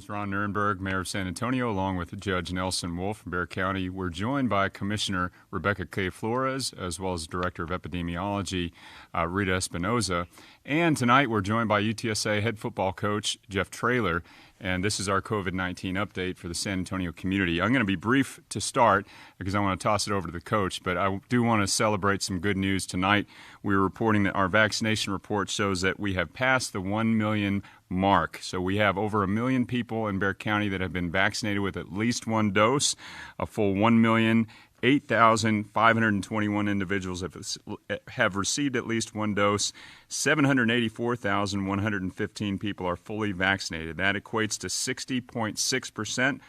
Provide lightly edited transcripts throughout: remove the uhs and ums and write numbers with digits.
Ron Nirenberg, Mayor of San Antonio, along with Judge Nelson Wolf from Bexar County. We're joined by Commissioner Rebecca K. Flores, as well as Director of Epidemiology, Rita Espinoza. And tonight we're joined by UTSA head football coach Jeff Traylor. And this is our COVID-19 update for the San Antonio community. I'm going to be brief to start because I want to toss it over to the coach, but I do want to celebrate some good news tonight. We're reporting that our vaccination report shows that we have passed the 1 million mark. So we have over 1 million people in Bexar County that have been vaccinated with at least one dose. A full 1,008,521 individuals have received at least one dose. 784,115 people are fully vaccinated. That equates to 60.6%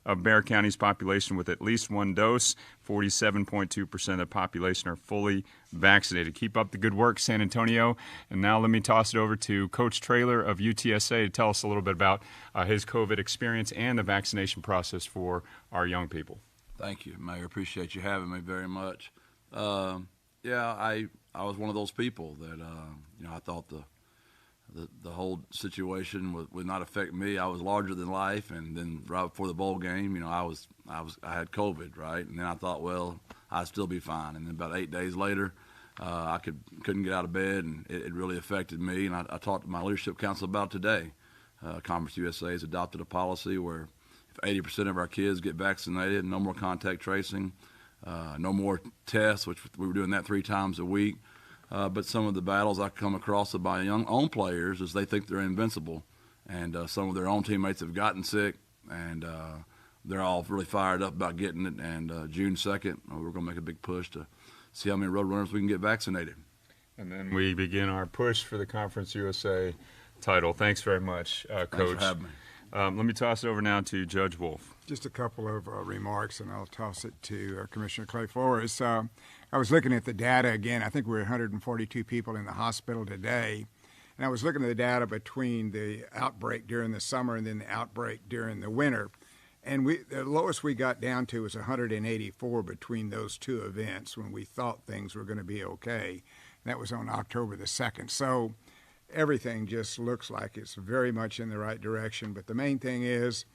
of Bexar County's population with at least one dose. 47.2% of the population are fully vaccinated. Keep up the good work, San Antonio. And now let me toss it over to Coach Traylor of UTSA to tell us a little bit about his COVID experience and the vaccination process for our young people. Thank you, Mayor. Appreciate you having me very much. I was one of those people that I thought the whole situation would not affect me. I was larger than life, and then right before the bowl game, I had COVID, right? And then I thought, well, I'd still be fine. And then about 8 days later, I couldn't get out of bed, and it really affected me. And I talked to my leadership council about it today. Conference USA has adopted a policy where if 80% of our kids get vaccinated, no more contact tracing, no more tests, which we were doing that 3 times a week. But some of the battles I come across by own players is they think they're invincible. And some of their own teammates have gotten sick, and they're all really fired up about getting it. And June 2nd, we're going to make a big push to see how many road runners we can get vaccinated. And then we begin our push for the Conference USA title. Thanks very much, Coach. Thanks for having me. Let me toss it over now to Judge Wolf. Just a couple of remarks, and I'll toss it to Commissioner Clay Flores. I was looking at the data again. I think we're 142 people in the hospital today. And I was looking at the data between the outbreak during the summer and then the outbreak during the winter. And the lowest we got down to was 184 between those two events when we thought things were going to be okay. And that was on October the 2nd. So everything just looks like it's very much in the right direction. But the main thing is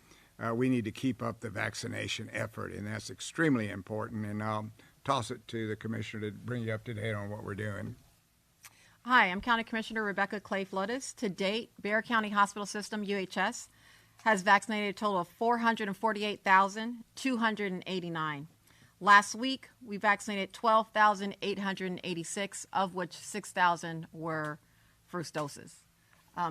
we need to keep up the vaccination effort, and that's extremely important. And I'll toss it to the commissioner to bring you up to date on what we're doing. Hi, I'm County Commissioner Rebecca Clay Flores. To date, Bexar County Hospital System, UHS, has vaccinated a total of 448,289. Last week, we vaccinated 12,886, of which 6,000 were first doses.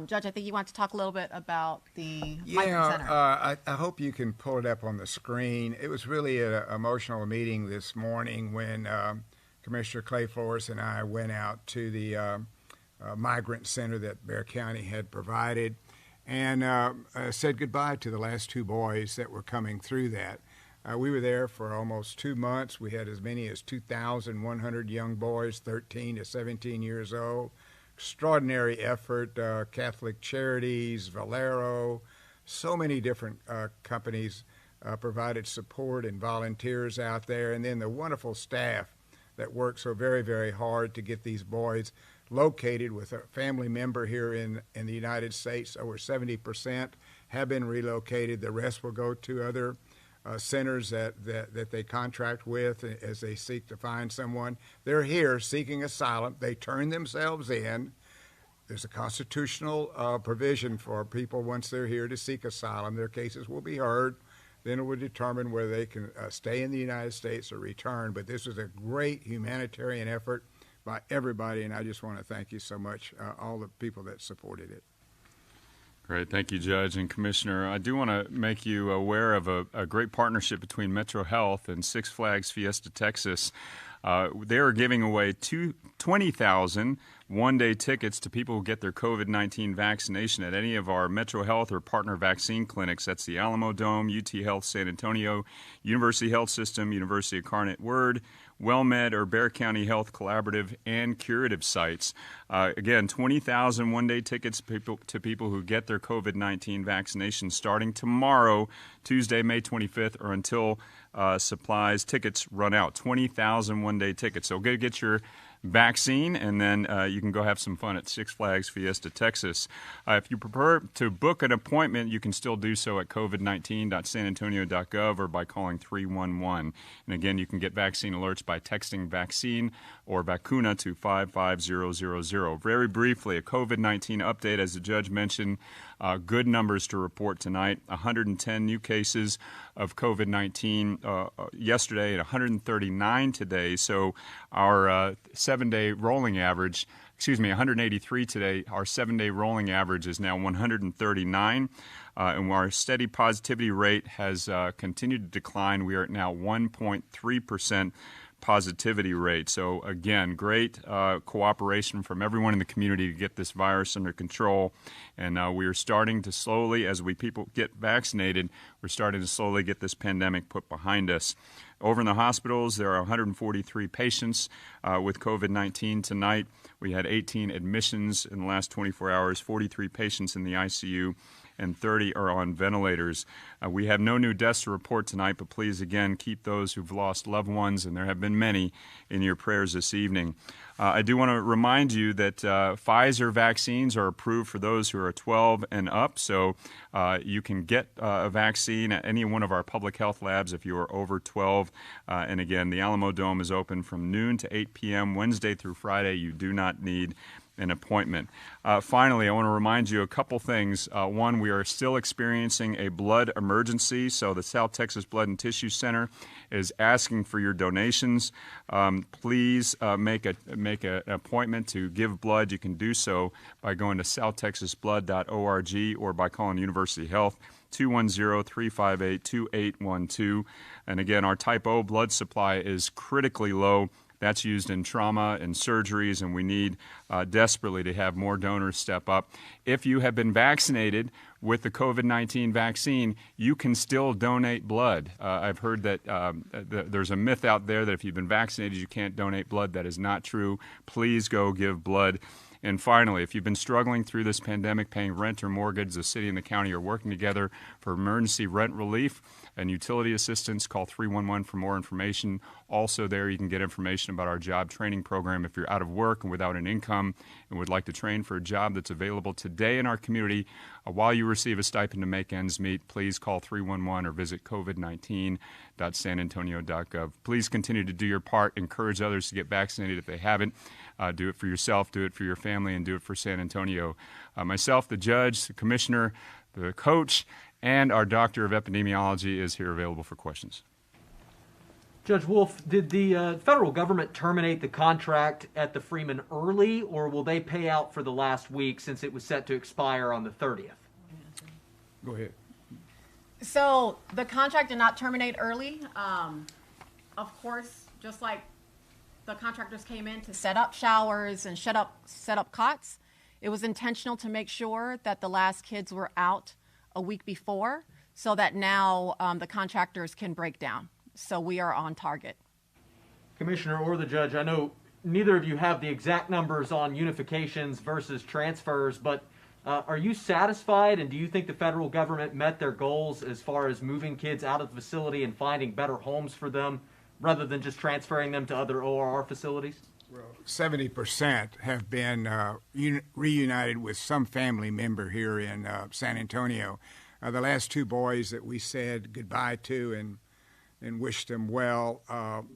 Judge, I think you want to talk a little bit about the Migrant Center. I hope you can pull it up on the screen. It was really an emotional meeting this morning when Commissioner Clay Flores and I went out to the Migrant Center that Bexar County had provided and said goodbye to the last 2 boys that were coming through that. We were there for almost 2 months. We had as many as 2,100 young boys, 13 to 17 years old. Extraordinary effort, Catholic Charities, Valero, so many different companies provided support and volunteers out there, and then the wonderful staff that worked so very, very hard to get these boys located with a family member here in the United States. Over 70% have been relocated. The rest will go to other centers that they contract with as they seek to find someone. They're here seeking asylum. They turn themselves in. There's a constitutional provision for people once they're here to seek asylum. Their cases will be heard. Then it will determine whether they can stay in the United States or return. But this was a great humanitarian effort by everybody, and I just want to thank you so much, all the people that supported it. Great. Thank you, Judge and Commissioner. I do want to make you aware of a great partnership between Metro Health and Six Flags Fiesta Texas. They are giving away 20,000 one-day tickets to people who get their COVID-19 vaccination at any of our Metro Health or partner vaccine clinics. That's the Alamo Dome, UT Health San Antonio, University Health System, University of Incarnate Word, WellMed or Bexar County Health Collaborative, and curative sites. Again, 20,000 one-day tickets to people who get their COVID-19 vaccination starting tomorrow, Tuesday, May 25th, or until tickets run out. 20,000 one-day tickets. So go get your vaccine, and then you can go have some fun at Six Flags Fiesta Texas. If you prefer to book an appointment, you can still do so at covid19.sanantonio.gov or by calling 311. And again, you can get vaccine alerts by texting vaccine or vacuna to 55000. Very briefly, a COVID-19 update, as the judge mentioned. Good numbers to report tonight. 110 new cases of COVID-19 yesterday and 139 today. So our 7-day rolling average, 183 today. Our 7-day rolling average is now 139. And our steady positivity rate has continued to decline. We are at now 1.3% positivity rate. So again, great cooperation from everyone in the community to get this virus under control. And we are starting to slowly, as people get vaccinated, we're starting to slowly get this pandemic put behind us. Over in the hospitals, there are 143 patients with COVID-19 tonight. We had 18 admissions in the last 24 hours, 43 patients in the ICU, and 30 are on ventilators. We have no new deaths to report tonight, but please, again, keep those who've lost loved ones, and there have been many, in your prayers this evening. I do want to remind you that Pfizer vaccines are approved for those who are 12 and up, so you can get a vaccine at any one of our public health labs if you are over 12. And again, the Alamo Dome is open from noon to 8 p.m. Wednesday through Friday. You do not need an appointment. Finally, I want to remind you a couple things. One, we are still experiencing a blood emergency, so the South Texas Blood and Tissue Center is asking for your donations. Please make an appointment to give blood. You can do so by going to southtexasblood.org or by calling University Health 210-358-2812. And again, our type O blood supply is critically low. That's used in trauma and surgeries, and we need desperately to have more donors step up. If you have been vaccinated with the COVID-19 vaccine, you can still donate blood. I've heard that there's a myth out there that if you've been vaccinated, you can't donate blood. That is not true. Please go give blood. And finally, if you've been struggling through this pandemic, paying rent or mortgage, the city and the county are working together for emergency rent relief and utility assistance. Call 311 for more information. Also there, you can get information about our job training program if you're out of work and without an income and would like to train for a job that's available today in our community. While you receive a stipend to make ends meet, please call 311 or visit covid19.sanantonio.gov. Please continue to do your part. Encourage others to get vaccinated if they haven't. Do it for yourself, do it for your family, and do it for San Antonio. Myself, the judge, the commissioner, the coach, and our doctor of epidemiology is here available for questions. Judge Wolf, did the federal government terminate the contract at the Freeman early, or will they pay out for the last week since it was set to expire on the 30th? Go ahead. So the contract did not terminate early. Of course, just like the contractors came in to set up showers and set up cots, it was intentional to make sure that the last kids were out a week before so that now the contractors can break down. So we are on target. Commissioner or the judge, I know neither of you have the exact numbers on unifications versus transfers, but are you satisfied, and do you think the federal government met their goals as far as moving kids out of the facility and finding better homes for them rather than just transferring them to other ORR facilities? Well, 70% have been reunited with some family member here in San Antonio. The last two boys that we said goodbye to and wished them well,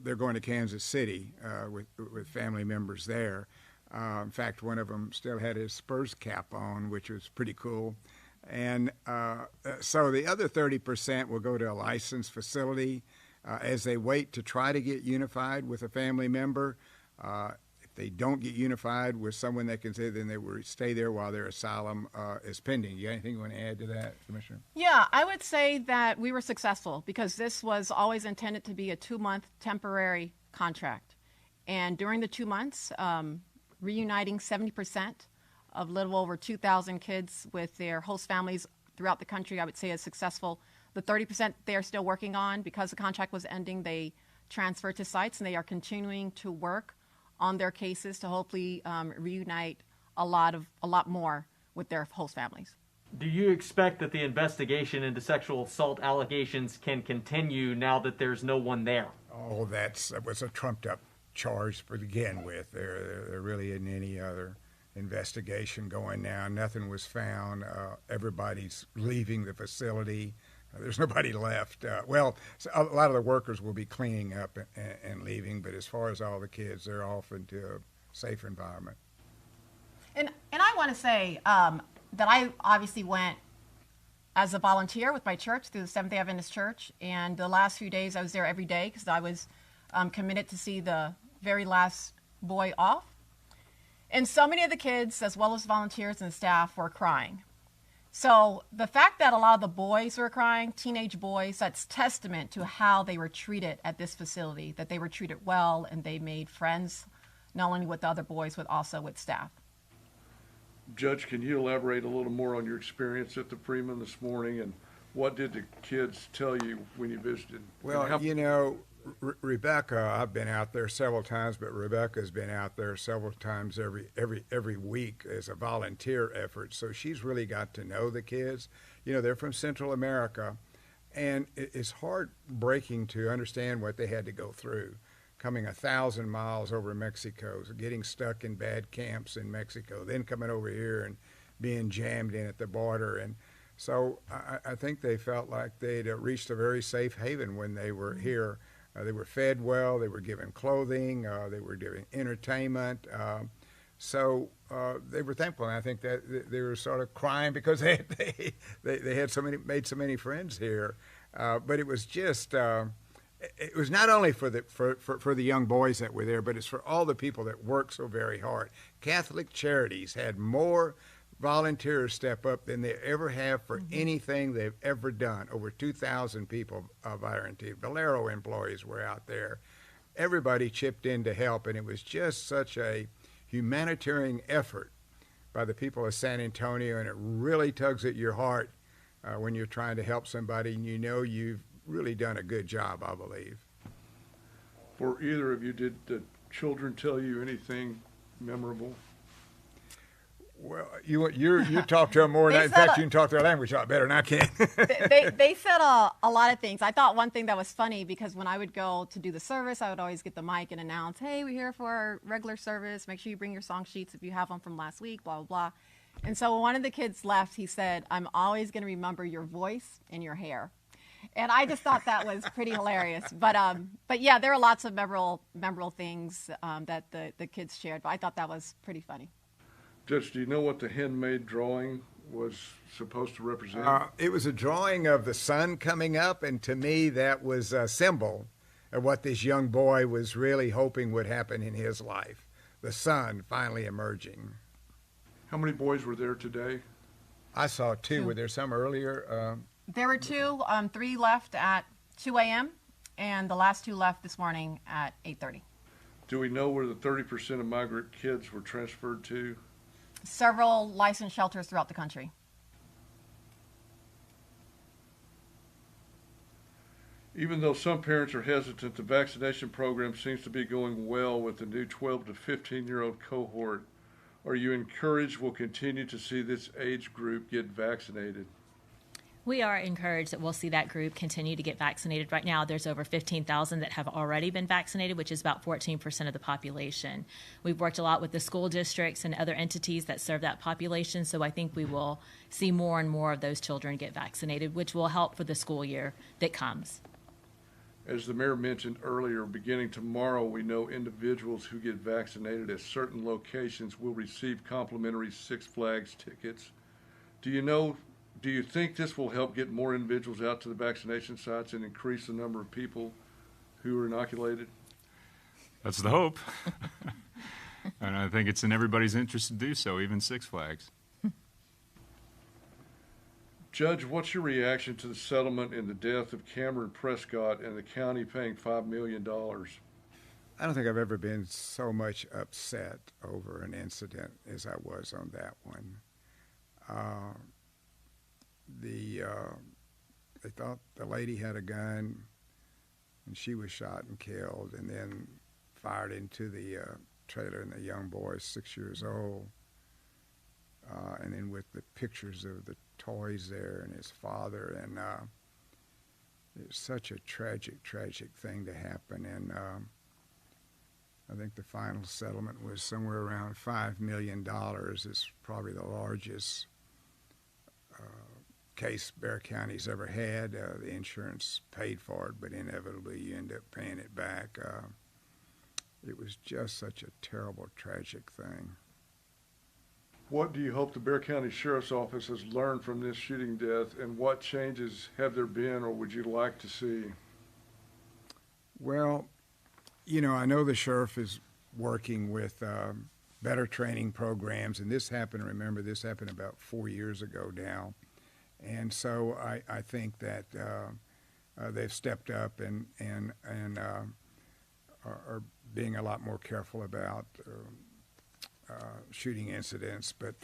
they're going to Kansas City with family members there. In fact, one of them still had his Spurs cap on, which was pretty cool. And so the other 30% will go to a licensed facility as they wait to try to get unified with a family member. If they don't get unified with someone that can say, then they will stay there while their asylum is pending. You got anything you want to add to that, Commissioner? Yeah, I would say that we were successful because this was always intended to be a 2-month temporary contract. And during the 2 months, reuniting 70% of a little over 2,000 kids with their host families throughout the country, I would say is successful. The 30% they are still working on, because the contract was ending, they transferred to sites and they are continuing to work on their cases to hopefully reunite a lot more with their host families. Do you expect that the investigation into sexual assault allegations can continue now that there's no one there? Oh, that was a trumped up charged to begin with. There really isn't any other investigation going now. Nothing was found. Everybody's leaving the facility. There's nobody left. Well, so a lot of the workers will be cleaning up and leaving, but as far as all the kids, they're off into a safe environment. And I want to say that I obviously went as a volunteer with my church through the Seventh-day Adventist Church, and the last few days I was there every day because I was committed to see the very last boy off. And so many of the kids, as well as volunteers and staff, were crying. So the fact that a lot of the boys were crying, teenage boys, that's testament to how they were treated at this facility, that they were treated well and they made friends, not only with the other boys, but also with staff. Judge, can you elaborate a little more on your experience at the Freeman this morning, and what did the kids tell you when you visited? Well, you know, Rebecca, I've been out there several times, but Rebecca's been out there several times every week as a volunteer effort. So she's really got to know the kids. You know, they're from Central America, and it's heartbreaking to understand what they had to go through, coming 1,000 miles over Mexico, getting stuck in bad camps in Mexico, then coming over here and being jammed in at the border. And so I think they felt like they'd reached a very safe haven when they were here. They were fed well, they were given clothing, they were given entertainment. So they were thankful, and I think that they were sort of crying because they had made so many friends here. But it was just it was not only for the young boys that were there, but it's for all the people that work so very hard. Catholic Charities had more volunteers step up than they ever have for anything they've ever done. Over 2,000 people volunteered. Valero employees were out there. Everybody chipped in to help, and it was just such a humanitarian effort by the people of San Antonio, and it really tugs at your heart when you're trying to help somebody and you know you've really done a good job, I believe. For either of you, did the children tell you anything memorable? Well, you talk to them more than that. In fact, you can talk their language a lot better than I can. they said a lot of things. I thought one thing that was funny, because when I would go to do the service, I would always get the mic and announce, hey, we're here for our regular service. Make sure you bring your song sheets if you have them from last week, blah, blah, blah. And so when one of the kids left, he said, I'm always going to remember your voice and your hair. And I just thought that was pretty hilarious. But yeah, there are lots of memorable things that the kids shared. But I thought that was pretty funny. Judge, do you know what the handmade drawing was supposed to represent? It was a drawing of the sun coming up, and to me that was a symbol of what this young boy was really hoping would happen in his life, the sun finally emerging. How many boys were there today? I saw two. Were there some earlier? There were two. 3 left at 2 a.m., and the last 2 left this morning at 8:30. Do we know where the 30% of migrant kids were transferred to? Several licensed shelters throughout the country. Even though some parents are hesitant, the vaccination program seems to be going well with the new 12 to 15-year-old cohort. Are you encouraged we'll continue to see this age group get vaccinated? We are encouraged that we'll see that group continue to get vaccinated. Right now, there's over 15,000 that have already been vaccinated, which is about 14% of the population. We've worked a lot with the school districts and other entities that serve that population, so I think we will see more and more of those children get vaccinated, which will help for the school year that comes. As the mayor mentioned earlier, beginning tomorrow, we know individuals who get vaccinated at certain locations will receive complimentary Six Flags tickets. Do you think this will help get more individuals out to the vaccination sites and increase the number of people who are inoculated? That's the hope. And I think it's in everybody's interest to do so, even Six Flags. Judge, what's your reaction to the settlement in the death of Cameron Prescott and the county paying $5 million? I don't think I've ever been so much upset over an incident as I was on that one. They thought the lady had a gun, and she was shot and killed, and then fired into the trailer, and the young boy, 6 years old, and then with the pictures of the toys there and his father, and it's such a tragic thing to happen, and I think the final settlement was somewhere around $5 million. It's probably the largest case Bexar County's ever had. The insurance paid for it, but inevitably you end up paying it back. It was just such a terrible, tragic thing. What do you hope the Bexar County Sheriff's Office has learned from this shooting death, and what changes have there been or would you like to see? Well, you know, I know the sheriff is working with better training programs, and this happened, remember, this happened about 4 years ago now. And so I think that they've stepped up and are being a lot more careful about shooting incidents. But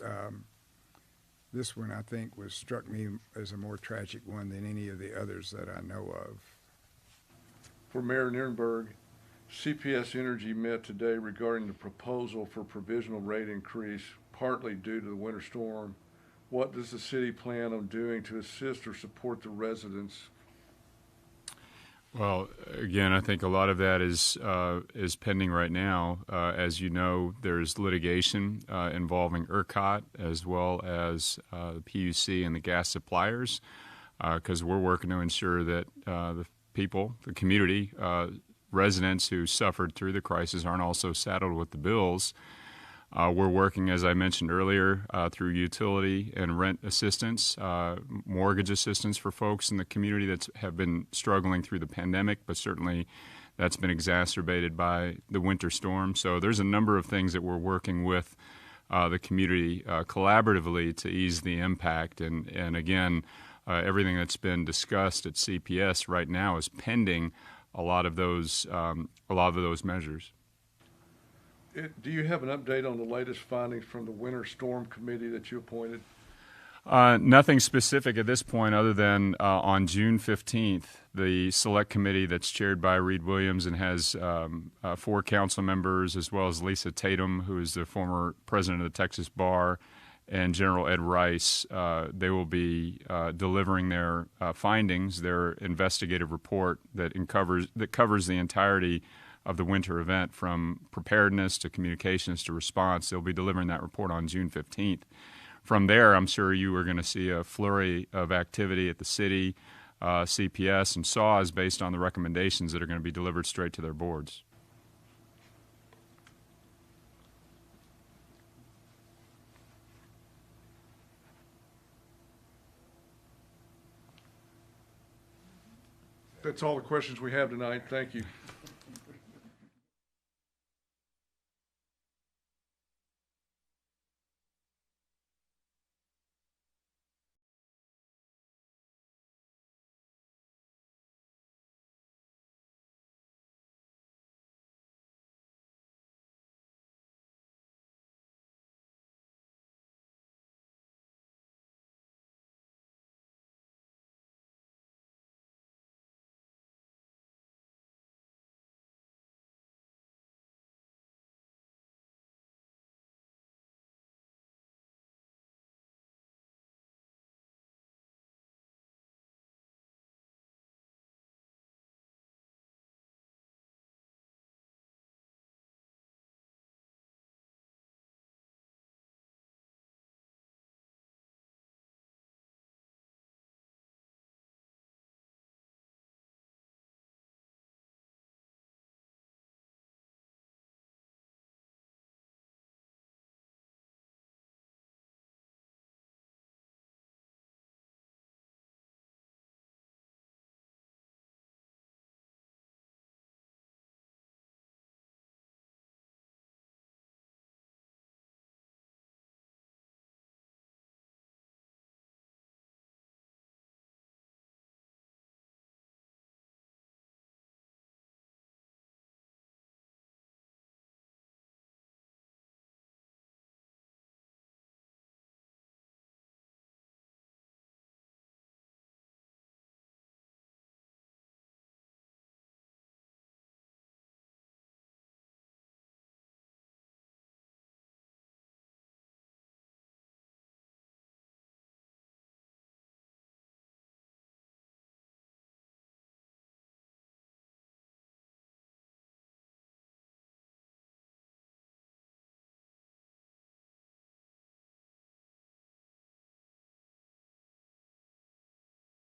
this one, I think, struck me as a more tragic one than any of the others that I know of. For Mayor Nirenberg, CPS Energy met today regarding the proposal for provisional rate increase, partly due to the winter storm. What does the city plan on doing to assist or support the residents? Well, again, I think a lot of that is pending right now. As you know, there's litigation involving ERCOT as well as the PUC and the gas suppliers, because we're working to ensure that the people, the community, residents who suffered through the crisis aren't also saddled with the bills. We're working, as I mentioned earlier, through utility and rent assistance, mortgage assistance for folks in the community that have been struggling through the pandemic, but certainly that's been exacerbated by the winter storm. So there's a number of things that we're working with the community collaboratively to ease the impact. And again, everything that's been discussed at CPS right now is pending a lot of those measures. Do you have an update on the latest findings from the Winter Storm Committee that you appointed? Nothing specific at this point other than on June 15th, the select committee that's chaired by Reed Williams and has 4 council members, as well as Lisa Tatum, who is the former president of the Texas Bar, and General Ed Rice. They will be delivering their findings, their investigative report that covers the entirety of the winter event, from preparedness to communications to response. They'll be delivering that report on June 15th. From there, I'm sure you are going to see a flurry of activity at the city, CPS, and SAWS based on the recommendations that are going to be delivered straight to their boards. That's all the questions we have tonight. Thank you.